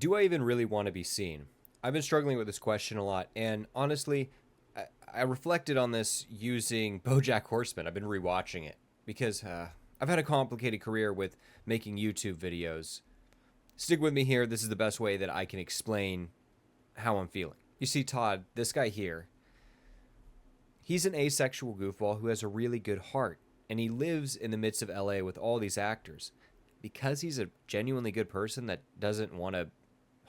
Do I even really want to be seen? I've been struggling with this question a lot, and honestly, I reflected on this using Bojack Horseman. I've been rewatching it because I've had a complicated career with making YouTube videos. Stick with me here. This is the best way that I can explain how I'm feeling. You see, Todd, this guy here, he's an asexual goofball who has a really good heart, and he lives in the midst of LA with all these actors. Because he's a genuinely good person that doesn't want to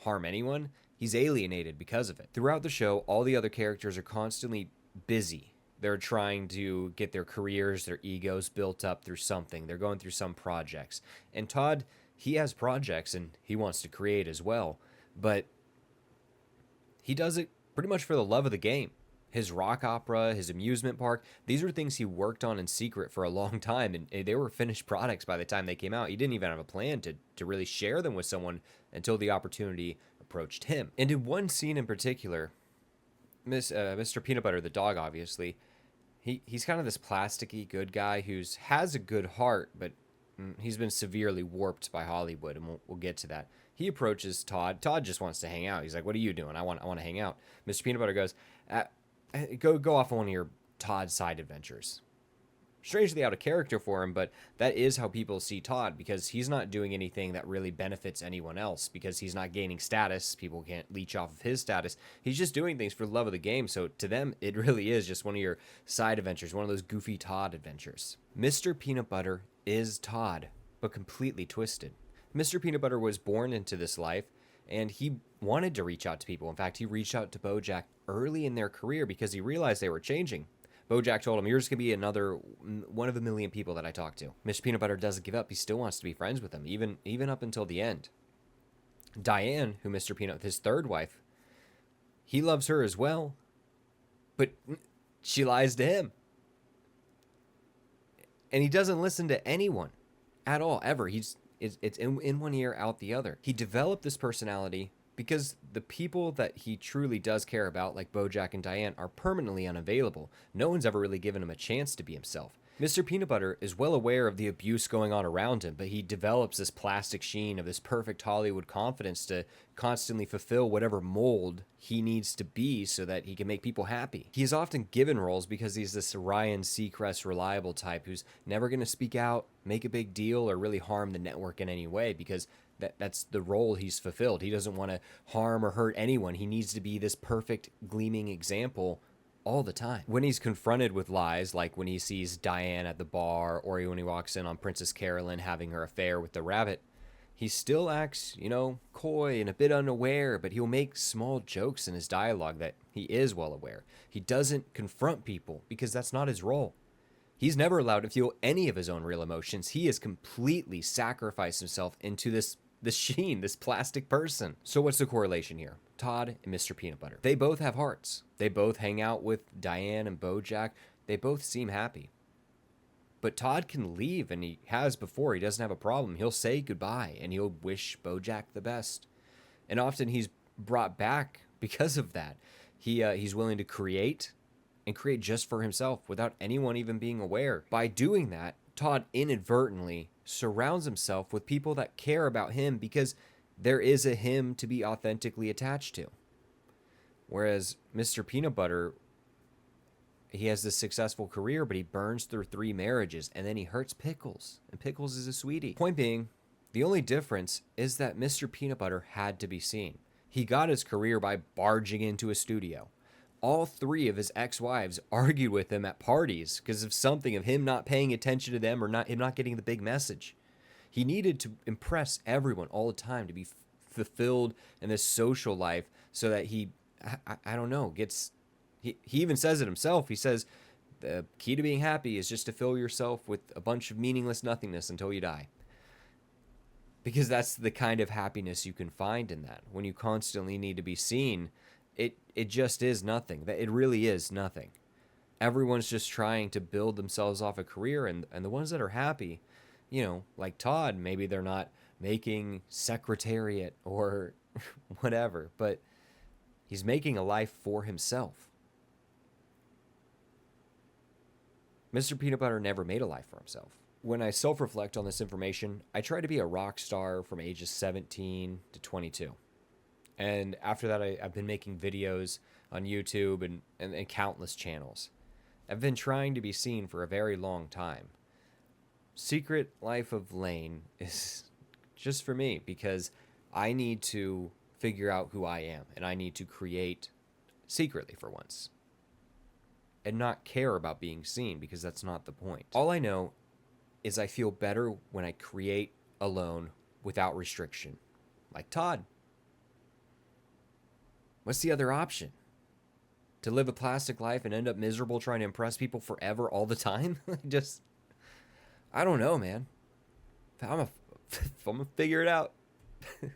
harm anyone, he's alienated because of it. Throughout the show, all the other characters are constantly busy. They're trying to get their careers, their egos built up through something. They're going through some projects. And Todd, he has projects and he wants to create as well, but he does it pretty much for the love of the game. His rock opera, his amusement park, these are things he worked on in secret for a long time, and they were finished products by the time they came out. He didn't even have a plan to really share them with someone until the opportunity approached him. And in one scene in particular, Mr. Peanutbutter, the dog, obviously, he's kind of this plasticky good guy who has a good heart, but he's been severely warped by Hollywood, and we'll get to that. He approaches Todd. Todd just wants to hang out. He's like, "What are you doing? I want to hang out." Mr. Peanutbutter goes, "Go off on one of your Todd side adventures." Strangely out of character for him, but that is how people see Todd, because he's not doing anything that really benefits anyone else, because he's not gaining status. People can't leech off of his status. He's just doing things for the love of the game. So to them, it really is just one of your side adventures, one of those goofy Todd adventures. Mr. Peanutbutter is Todd, but completely twisted. Mr. Peanutbutter was born into this life, and he wanted to reach out to people. In fact, he reached out to Bojack early in their career because he realized they were changing. Bojack told him, "You're just going to be another one of a million people that I talk to." Mr. Peanutbutter doesn't give up. He still wants to be friends with him, even up until the end. Diane, who Mr. Peanut, his third wife, he loves her as well, but she lies to him. And he doesn't listen to anyone at all, ever. It's in one ear, out the other. He developed this personality because the people that he truly does care about, like Bojack and Diane, are permanently unavailable. No one's ever really given him a chance to be himself. Mr. Peanutbutter is well aware of the abuse going on around him, but he develops this plastic sheen of this perfect Hollywood confidence to constantly fulfill whatever mold he needs to be so that he can make people happy. He is often given roles because he's this Ryan Seacrest reliable type who's never going to speak out, make a big deal, or really harm the network in any way, because that's the role he's fulfilled. He doesn't want to harm or hurt anyone. He needs to be this perfect, gleaming example all the time. When he's confronted with lies, like when he sees Diane at the bar, or when he walks in on Princess Carolyn having her affair with the rabbit, he still acts, coy and a bit unaware, but he'll make small jokes in his dialogue that he is well aware. He doesn't confront people because that's not his role. He's never allowed to feel any of his own real emotions. He has completely sacrificed himself into this sheen, this plastic person. So what's the correlation here? Todd and Mr. Peanutbutter. They both have hearts. They both hang out with Diane and Bojack. They both seem happy. But Todd can leave, and he has before. He doesn't have a problem. He'll say goodbye, and he'll wish Bojack the best. And often he's brought back because of that. He's willing to create, and create just for himself without anyone even being aware. By doing that, Todd inadvertently surrounds himself with people that care about him because there is a him to be authentically attached to. Whereas Mr. Peanutbutter, he has this successful career, but he burns through 3 marriages, and then he hurts Pickles, and Pickles is a sweetie. Point being, the only difference is that Mr. Peanutbutter had to be seen. He got his career by barging into a studio. All 3 of his ex-wives argued with him at parties because of something, of him not paying attention to them, or him not getting the big message. He needed to impress everyone all the time to be fulfilled in this social life so that he even says it himself. He says, the key to being happy is just to fill yourself with a bunch of meaningless nothingness until you die. Because that's the kind of happiness you can find in that. When you constantly need to be seen, it just is nothing. It really is nothing. Everyone's just trying to build themselves off a career, and the ones that are happy, like Todd, maybe they're not making Secretariat or whatever, but he's making a life for himself. Mr. Peanutbutter never made a life for himself. When I self-reflect on this information, I try to be a rock star from ages 17 to 22. And after that, I've been making videos on YouTube and countless channels. I've been trying to be seen for a very long time. Secret Life of Lane is just for me because I need to figure out who I am and I need to create secretly for once and not care about being seen because that's not the point. All I know is I feel better when I create alone without restriction. Like Todd. What's the other option? To live a plastic life and end up miserable trying to impress people forever all the time? I don't know, man. I'm gonna figure it out.